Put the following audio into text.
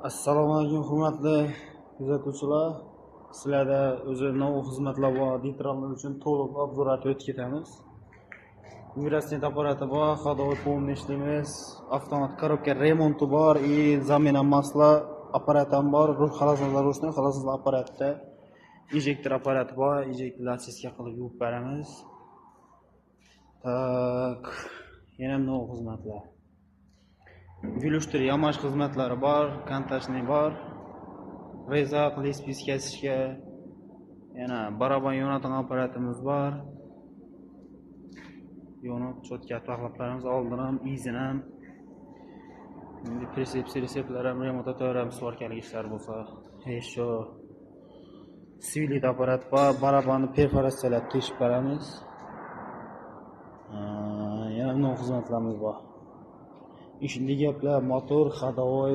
Assalomu alaykum hurmatli kuzatuvchilar. Sizlarda o'zi nov xizmatlar bor, detalllar uchun to'liq obzorlar o'tib ketamiz. Virasnet apparati bor, ходовой полный ishlaymiz. Avtomat korobka remonti bor, zamena masla apparati ham bor. Xaloslar apparatda injektor apparati bor, injektorni очистка qilib yuvib beramiz. Tak, yana nov xizmatlar. Gülüştür yamaç xizmatlari bor, kontashniy bor. Rezaq, lespis kesishga, yana baraban yonadigan apparatimiz bor. Yonib, cho'tka taxlablarimiz oldin ham, izin ham. Endi presepsiyalar ham remont etaveramiz, svarkalik ishlar bo'lsa. Еще sivlit apparat bor, barabanni perforatsiyalab teshib beramiz. Yana xizmatlarimiz bor. İşinde gaplar motor, ходовой,